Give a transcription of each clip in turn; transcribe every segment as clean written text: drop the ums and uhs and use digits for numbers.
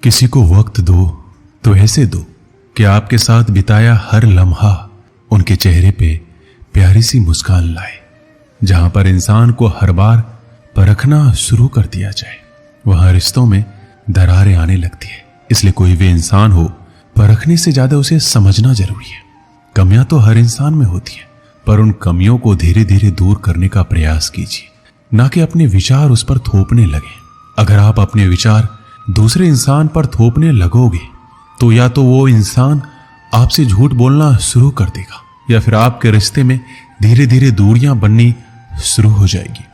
किसी को वक्त दो तो ऐसे दो कि आपके साथ बिताया हर लम्हा उनके चेहरे पे प्यारी सी मुस्कान लाए। जहां पर इंसान को हर बार परखना शुरू कर दिया जाए, वहां रिश्तों में दरारें आने लगती है। इसलिए कोई भी इंसान हो, परखने से ज्यादा उसे समझना जरूरी है। कमियां तो हर इंसान में होती हैं, पर उन कमियों को धीरे धीरे दूर करने का प्रयास कीजिए, ना कि अपने विचार उस पर थोपने लगे। अगर आप अपने विचार दूसरे इंसान पर थोपने लगोगे तो या तो वो इंसान आपसे झूठ बोलना शुरू कर देगा, या फिर आपके रिश्ते में धीरे धीरे दूरियां बननी शुरू हो जाएगी।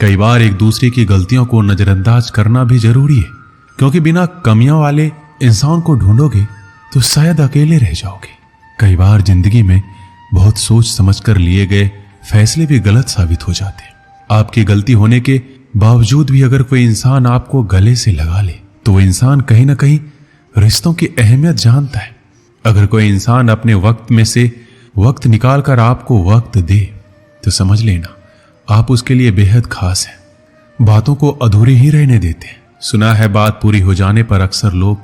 कई बार एक दूसरे की गलतियों को नजरअंदाज करना भी जरूरी है, क्योंकि बिना कमियों वाले इंसान को ढूंढोगे तो शायद अकेले रह जाओगे। कई बार जिंदगी में बहुत सोच समझकर लिए गए फैसले भी गलत साबित हो जाते हैं। आपकी गलती होने के बावजूद भी अगर कोई इंसान आपको गले से लगा ले तो वो इंसान कहीं ना कहीं रिश्तों की अहमियत जानता है। अगर कोई इंसान अपने वक्त में से वक्त निकालकर आपको वक्त दे तो समझ लेना आप उसके लिए बेहद खास हैं। बातों को अधूरी ही रहने देते हैं। सुना है बात पूरी हो जाने पर अक्सर लोग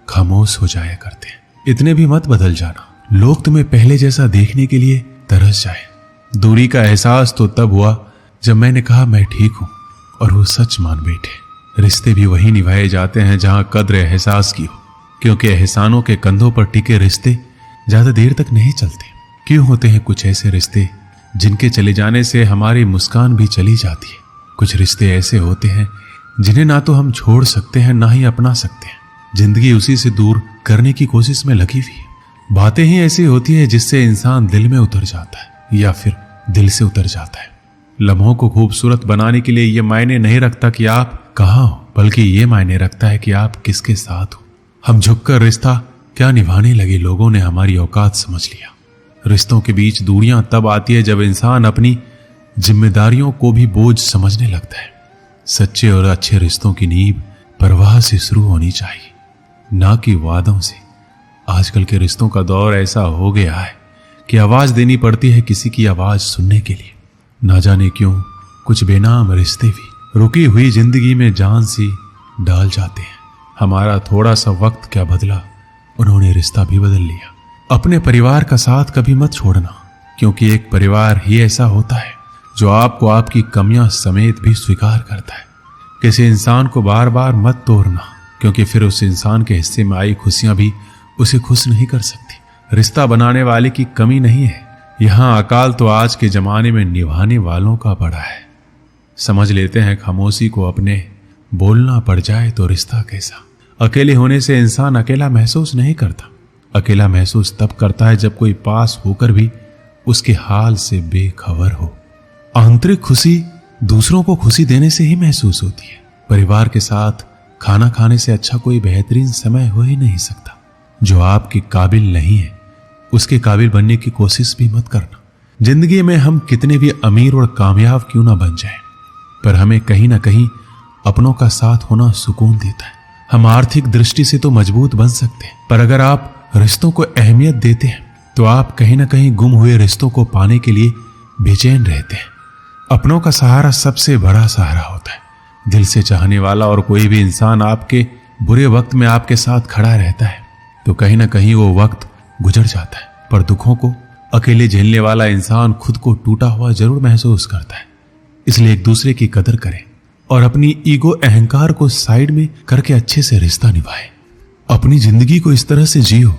खामोश हो जाया करते हैं। इतने भी मत बदल जाना, लोग तुम्हें पहले जैसा देखने के लिए तरस जाए। दूरी का एहसास तो तब हुआ जब मैंने कहा मैं ठीक हूं और वो सच मान बैठे। रिश्ते भी वही निभाए जाते हैं जहां कद्र एहसास की हो, क्योंकि एहसानों के कंधों पर टिके रिश्ते ज्यादा देर तक नहीं चलते। क्यों होते हैं कुछ ऐसे रिश्ते जिनके चले जाने से हमारी मुस्कान भी चली जाती है। कुछ रिश्ते ऐसे होते हैं जिन्हें ना तो हम छोड़ सकते हैं ना ही अपना सकते हैं। जिंदगी उसी से दूर करने की कोशिश में लगी हुई है। बातें ही ऐसी होती है जिससे इंसान दिल में उतर जाता है या फिर दिल से उतर जाता है। लम्हों को खूबसूरत बनाने के लिए यह मायने नहीं रखता कि आप कहाँ हो, बल्कि ये मायने रखता है कि आप किसके साथ हो। हम झुककर रिश्ता क्या निभाने लगे, लोगों ने हमारी औकात समझ लिया। रिश्तों के बीच दूरियां तब आती है जब इंसान अपनी जिम्मेदारियों को भी बोझ समझने लगता है। सच्चे और अच्छे रिश्तों की नींव परवाह से शुरू होनी चाहिए, ना कि वादों से। आजकल के रिश्तों का दौर ऐसा हो गया है कि आवाज देनी पड़ती है किसी की आवाज सुनने के लिए। ना जाने क्यों कुछ बेनाम रिश्ते भी रुकी हुई जिंदगी में जान सी डाल जाते हैं। हमारा थोड़ा सा वक्त क्या बदला, उन्होंने रिश्ता भी बदल लिया। अपने परिवार का साथ कभी मत छोड़ना, क्योंकि एक परिवार ही ऐसा होता है जो आपको आपकी कमियां समेत भी स्वीकार करता है। किसी इंसान को बार बार मत तोड़ना, क्योंकि फिर उस इंसान के हिस्से में आई खुशियां भी उसे खुश नहीं कर सकती। रिश्ता बनाने वाले की कमी नहीं है, यहां अकाल तो आज के जमाने में निभाने वालों का पड़ा है। समझ लेते हैं खामोशी को अपने, बोलना पड़ जाए तो रिश्ता कैसा। अकेले होने से इंसान अकेला महसूस नहीं करता। अकेला महसूस तब करता है जब कोई पास होकर भी उसके हाल से बेखबर हो। आंतरिक खुशी दूसरों को खुशी देने से ही महसूस होती है। परिवार के साथ खाना खाने से अच्छा कोई बेहतरीन समय हो ही नहीं सकता। जो आपके काबिल नहीं है उसके काबिल बनने की कोशिश भी मत करना। जिंदगी में हम कितने भी अमीर और कामयाब क्यों ना बन जाएं, पर हमें कहीं ना कहीं अपनों का साथ होना सुकून देता है। हम आर्थिक दृष्टि से तो मजबूत बन सकते हैं, पर अगर आप रिश्तों को अहमियत देते हैं तो आप कहीं ना कहीं गुम हुए रिश्तों को पाने के लिए बेचैन रहते हैं। अपनों का सहारा सबसे बड़ा सहारा होता है। दिल से चाहने वाला और कोई भी इंसान आपके बुरे वक्त में आपके साथ खड़ा रहता है तो कहीं ना कहीं वो वक्त गुजर जाता है, पर दुखों को अकेले झेलने वाला इंसान खुद को टूटा हुआ जरूर महसूस करता है। इसलिए एक दूसरे की कदर करें और अपनी ईगो अहंकार को साइड में करके अच्छे से रिश्ता निभाएं। अपनी जिंदगी को इस तरह से जियो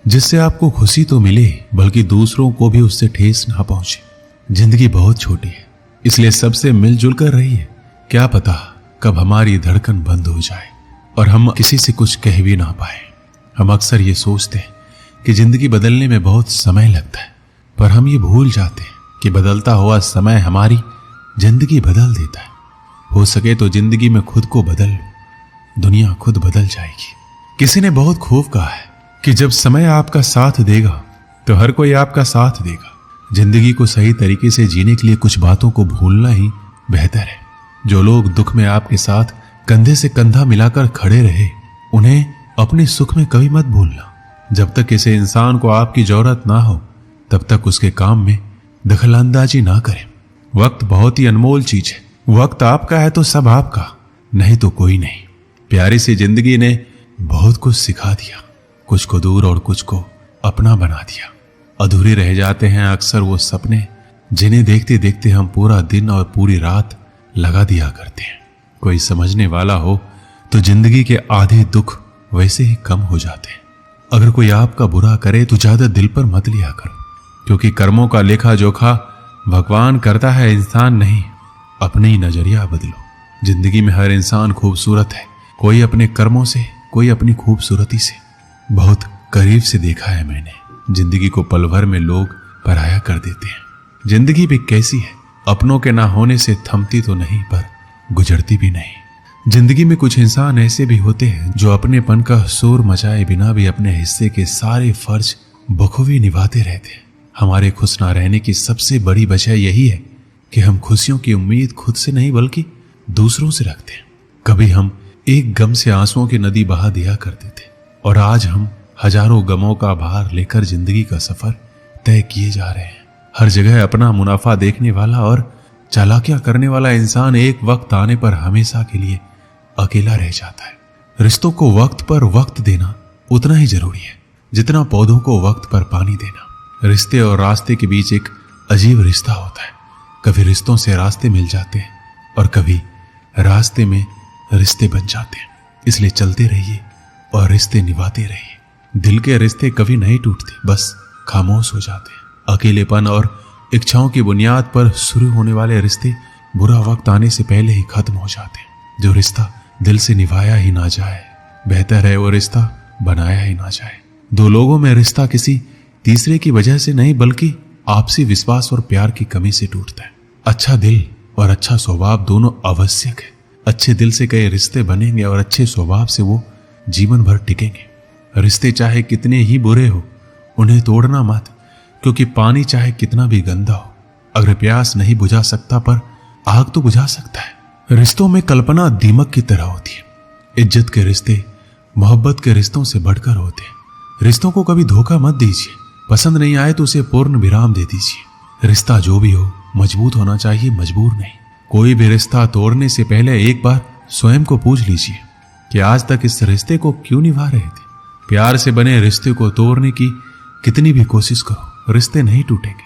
जिससे आपको खुशी तो मिले बल्कि दूसरों को भी उससे ठेस ना पहुंचे। जिंदगी बहुत छोटी है, इसलिए सबसे मिलजुल कर रहिए। क्या पता कब हमारी धड़कन बंद हो जाए और हम किसी से कुछ कह भी ना पाए। हम अक्सर ये सोचते हैं कि जिंदगी बदलने में बहुत समय लगता है, पर हम ये भूल जाते हैं कि बदलता हुआ समय हमारी जिंदगी बदल देता है। हो सके तो जिंदगी में खुद को बदल लो, दुनिया खुद बदल जाएगी। किसी ने बहुत खूब कहा है कि जब समय आपका साथ देगा तो हर कोई आपका साथ देगा। जिंदगी को सही तरीके से जीने के लिए कुछ बातों को भूलना ही बेहतर है। जो लोग दुख में आपके साथ कंधे से कंधा मिलाकर खड़े रहे, उन्हें अपने सुख में कभी मत भूलना। जब तक किसी इंसान को आपकी जरूरत ना हो तब तक उसके काम में दखलंदाजी ना करें। वक्त बहुत ही अनमोल चीज है। वक्त आपका है तो सब आपका, नहीं तो कोई नहीं। प्यारी सी जिंदगी ने बहुत कुछ सिखा दिया, कुछ को दूर और कुछ को अपना बना दिया। अधूरे रह जाते हैं अक्सर वो सपने जिन्हें देखते देखते हम पूरा दिन और पूरी रात लगा दिया करते हैं। कोई समझने वाला हो तो जिंदगी के आधे दुख वैसे ही कम हो जाते हैं। अगर कोई आपका बुरा करे तो ज्यादा दिल पर मत लिया करो, क्योंकि कर्मों का लेखा जोखा भगवान करता है, इंसान नहीं। अपने ही नजरिया बदलो। जिंदगी में हर इंसान खूबसूरत है, कोई अपने कर्मों से, कोई अपनी खूबसूरती से। बहुत करीब से देखा है मैंने, जिंदगी को पल भर में लोग पराया कर देते हैं। जिंदगी भी कैसी है, अपनों के ना होने से थमती तो नहीं पर गुजरती भी नहीं। जिंदगी में कुछ इंसान ऐसे भी होते हैं जो अपनेपन का शोर मचाए बिना भी अपने हिस्से के सारे फर्ज बखूबी निभाते रहते हैं। हमारे खुश ना रहने की सबसे बड़ी वजह यही है कि हम खुशियों की उम्मीद खुद से नहीं बल्कि दूसरों से रखते हैं। कभी हम एक गम से आंसुओं की नदी बहा दिया करते थे और आज हम हजारों गमों का भार लेकर जिंदगी का सफर तय किए जा रहे हैं। हर जगह अपना मुनाफा देखने वाला और चालाकियां करने वाला इंसान एक वक्त आने पर हमेशा के लिए अकेला रह जाता है। रिश्तों को वक्त पर वक्त देना उतना ही जरूरी है जितना पौधों को वक्त पर पानी देना। रिश्ते और रास्ते के बीच एक अजीब रिश्ता होता है। कभी रिश्तों से रास्ते मिल जाते हैं और कभी रास्ते में रिश्ते बन जाते हैं। इसलिए चलते रहिए और रिश्ते निभाते रहिए। दिल के रिश्ते कभी नहीं टूटते, बस खामोश हो जाते हैं। अकेलेपन और इच्छाओं की बुनियाद पर शुरू होने वाले रिश्ते बुरा वक्त आने से पहले ही खत्म हो जाते हैं। जो रिश्ता दिल से निभाया ही ना जाए, बेहतर है वो रिश्ता बनाया ही ना जाए। दो लोगों में रिश्ता किसी तीसरे की वजह से नहीं बल्कि आपसी विश्वास और प्यार की कमी से टूटता है। अच्छा दिल और अच्छा स्वभाव दोनों आवश्यक है। अच्छे दिल से कई रिश्ते बनेंगे और अच्छे स्वभाव से वो जीवन भर टिकेंगे। रिश्ते चाहे कितने ही बुरे हो उन्हें तोड़ना मत, क्योंकि पानी चाहे कितना भी गंदा हो अगर प्यास नहीं बुझा सकता पर आग तो बुझा सकता है। रिश्तों में कल्पना दीमक की तरह होती है। इज्जत के रिश्ते मोहब्बत के रिश्तों से बढ़कर होते हैं। रिश्तों को कभी धोखा मत दीजिए। पसंद नहीं आए तो उसे पूर्ण विराम दे दीजिए। रिश्ता जो भी हो मजबूत होना चाहिए, मजबूर नहीं। कोई भी रिश्ता तोड़ने से पहले एक बार स्वयं को पूछ लीजिए कि आज तक इस रिश्ते को क्यों निभा रहे थे। प्यार से बने रिश्ते को तोड़ने की कितनी भी कोशिश करो रिश्ते नहीं टूटेंगे,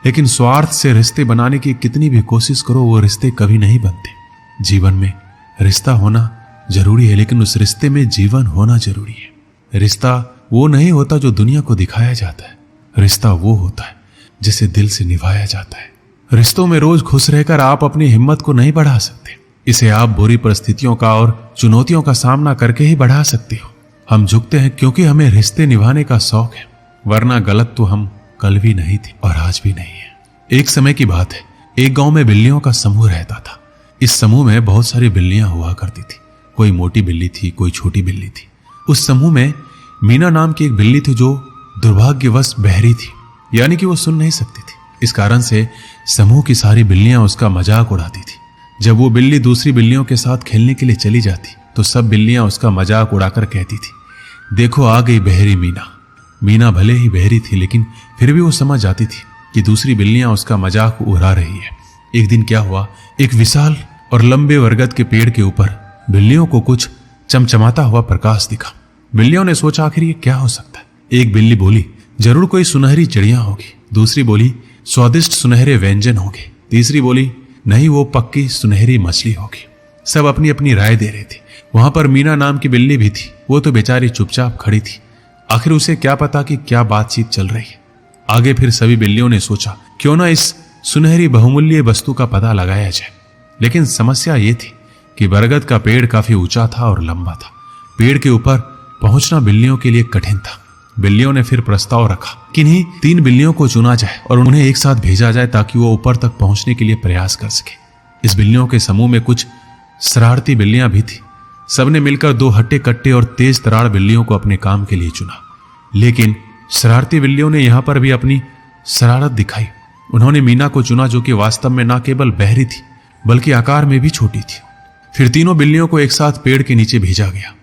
लेकिन स्वार्थ से रिश्ते बनाने की कितनी भी कोशिश करो वो रिश्ते कभी नहीं बनते। जीवन में रिश्ता होना जरूरी है, लेकिन उस रिश्ते में जीवन होना जरूरी है। रिश्ता वो नहीं होता जो दुनिया को दिखाया जाता है। रिश्ता वो होता है जिसे दिल से निभाया जाता है। रिश्तों में रोज खुश रहकर आप अपनी हिम्मत को नहीं बढ़ा सकते। इसे आप बुरी परिस्थितियों का और चुनौतियों का सामना करके ही बढ़ा सकते हो। हम झुकते हैं क्योंकि हमें रिश्ते निभाने का शौक है, वरना गलत तो हम कल भी नहीं थे और आज भी नहीं है। एक समय की बात है, एक गांव में बिल्लियों का समूह रहता था। इस समूह में बहुत सारी बिल्लियां हुआ करती थी। कोई मोटी बिल्ली थी, कोई छोटी बिल्ली थी। उस समूह में मीना नाम की एक बिल्ली थी जो दुर्भाग्यवश बहरी थी, यानी कि वो सुन नहीं सकती थी। इस कारण से समूह की सारी बिल्लियां उसका मजाक उड़ाती थी। जब वो बिल्ली दूसरी बिल्लियों के साथ खेलने के लिए चली जाती तो सब बिल्लियां उसका मजाक उड़ाकर कहती थी, देखो आ गई बहरी मीना। मीना भले ही बहरी थी लेकिन फिर भी वो समझ जाती थी कि दूसरी बिल्लियां उसका मजाक उड़ा रही है। एक दिन क्या हुआ, एक विशाल और लंबे बरगद के पेड़ के ऊपर बिल्लियों को कुछ चमचमाता हुआ प्रकाश दिखा। बिल्लियों ने सोचा आखिर ये क्या हो सकता है। एक बिल्ली बोली, जरूर कोई सुनहरी चिड़िया होगी। दूसरी बोली, स्वादिष्ट सुनहरे व्यंजन होंगे। तीसरी बोली, नहीं वो पक्की सुनहरी मछली होगी। सब अपनी अपनी राय दे रहे थे। वहां पर मीना नाम की बिल्ली भी थी। वो तो बेचारी चुपचाप खड़ी थी। आखिर उसे क्या पता कि क्या बातचीत चल रही है। आगे फिर सभी बिल्लियों ने सोचा क्यों ना इस सुनहरी बहुमूल्य वस्तु का पता लगाया जाए। लेकिन समस्या ये थी कि बरगद का पेड़ काफी ऊंचा था और लंबा था। पेड़ के ऊपर पहुंचना बिल्लियों के लिए कठिन था। बिल्लियों ने फिर प्रस्ताव रखा कि इन्हीं 3 बिल्लियों को चुना जाए और उन्हें एक साथ भेजा जाए ताकि वो ऊपर तक पहुंचने के लिए प्रयास कर सके। इस बिल्लियों के समूह में कुछ शरारती बिल्लियां भी थी। सबने मिलकर 2 हट्टे कट्टे और तेज तरार बिल्लियों को अपने काम के लिए चुना। लेकिन शरारती बिल्लियों ने यहां पर भी अपनी शरारत दिखाई। उन्होंने मीना को चुना जो कि वास्तव में न केवल बहरी थी बल्कि आकार में भी छोटी थी। फिर तीनों बिल्लियों को एक साथ पेड़ के नीचे भेजा गया।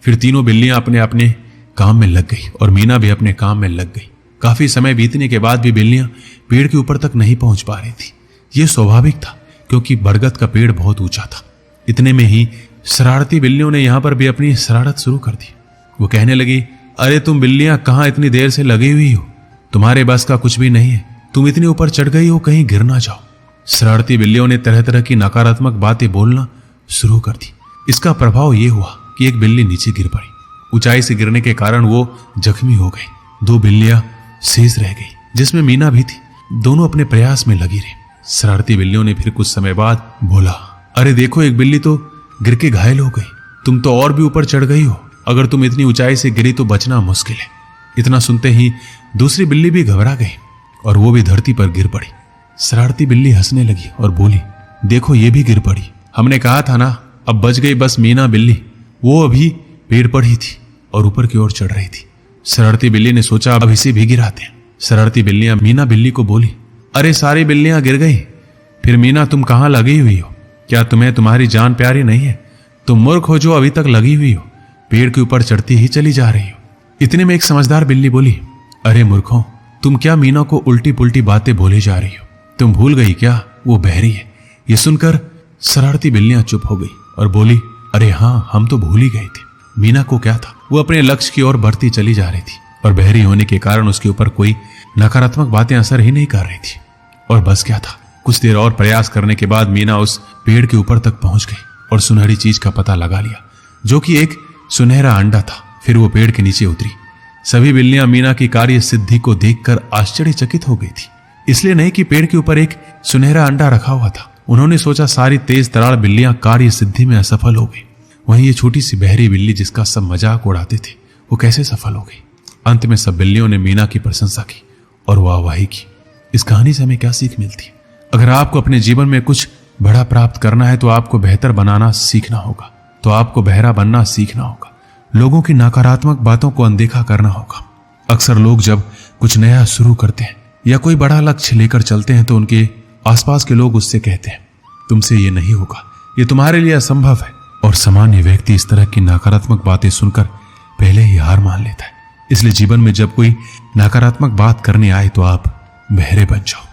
फिर तीनों बिल्लियां अपने अपने काम में लग गई और मीना भी अपने काम में लग गई। काफी समय बीतने के बाद भी बिल्लियां पेड़ के ऊपर तक नहीं पहुंच पा रही थी। यह स्वाभाविक था क्योंकि बरगद का पेड़ बहुत ऊंचा था। इतने में ही शरारती बिल्लियों ने यहां पर भी अपनी शरारत शुरू कर दी। वो कहने लगी, अरे तुम बिल्लियां कहां इतनी देर से लगी हुई हो, तुम्हारे बस का कुछ भी नहीं है, तुम इतनी ऊपर चढ़ गई हो, कहीं गिर ना जाओ। शरारती बिल्लियों ने तरह तरह की नकारात्मक बातें बोलना शुरू कर दी। इसका प्रभाव यह हुआ कि एक बिल्ली नीचे गिर पड़ी। ऊंचाई से गिरने के कारण वो जख्मी हो गई। 2 बिल्लियां शेष रह गई, जिसमें मीना भी थी। दोनों अपने प्रयास में लगी रही। शरारती बिल्लियों ने फिर कुछ समय बाद बोला, अरे देखो, एक बिल्ली तो गिर के घायल हो गई, तुम तो और भी ऊपर चढ़ गई हो, अगर तुम इतनी ऊंचाई से गिरी तो बचना मुश्किल है। इतना सुनते ही दूसरी बिल्ली भी घबरा गई और वो भी धरती पर गिर पड़ी। शरारती बिल्ली हंसने लगी और बोली, देखो ये भी गिर पड़ी, हमने कहा था ना, अब बच गई बस मीना बिल्ली, वो अभी पेड़ पर ही थी और ऊपर की ओर चढ़ रही थी। शरारती बिल्ली ने सोचा, अब इसे भी गिराते हैं। शरारती बिल्लियां मीना बिल्ली को बोली, अरे सारी बिल्लियां गिर गई, फिर मीना तुम कहां लगी हुई हो, क्या तुम्हें तुम्हारी जान प्यारी नहीं है? तुम मूर्ख हो जो अभी तक लगी हुई हो, पेड़ के ऊपर चढ़ती ही चली जा रही हो। इतने में एक समझदार बिल्ली बोली, अरे मूर्खों, तुम क्या मीना को उल्टी पुल्टी बातें बोले जा रही हो, तुम भूल गई क्या वो बहरी है? ये सुनकर शरारती बिल्लियां चुप हो गई और बोली, अरे हाँ, हम तो भूल ही गए थे। मीना को क्या था, वो अपने लक्ष्य की ओर बढ़ती चली जा रही थी और बहरी होने के कारण उसके ऊपर कोई नकारात्मक बातें असर ही नहीं कर रही थी। और बस क्या था, कुछ देर और प्रयास करने के बाद मीना उस पेड़ के ऊपर तक पहुंच गई और सुनहरी चीज का पता लगा लिया, जो कि एक सुनहरा अंडा था। फिर वो पेड़ के नीचे उतरी। सभी बिल्लियां मीना की कार्य सिद्धि को देखकर आश्चर्यचकित हो गई थी, इसलिए नहीं कि पेड़ के ऊपर एक सुनहरा अंडा रखा हुआ था। उन्होंने सोचा सारी तेज तरार बिल्लियां कार्य सिद्धि में असफल हो गई, वहीं ये छोटी सी बहरी बिल्ली जिसका सब मजाक उड़ाते थे, वो कैसे सफल हो गई? अंत में सब बिल्लियों ने मीना की प्रशंसा की और वाहवाही की। इस कहानी से हमें क्या सीख मिलती है? अगर आपको अपने जीवन में कुछ बड़ा प्राप्त करना है तो आपको बेहतर बनाना सीखना होगा, तो आपको बहरा बनना सीखना होगा, लोगों की नकारात्मक बातों को अनदेखा करना होगा। अक्सर लोग जब कुछ नया शुरू करते हैं या कोई बड़ा लक्ष्य लेकर चलते हैं तो उनके आसपास के लोग उससे कहते हैं, तुमसे ये नहीं होगा, ये तुम्हारे लिए असंभव है। और सामान्य व्यक्ति इस तरह की नकारात्मक बातें सुनकर पहले ही हार मान लेता है। इसलिए जीवन में जब कोई नकारात्मक बात करने आए तो आप बहरे बन जाओ।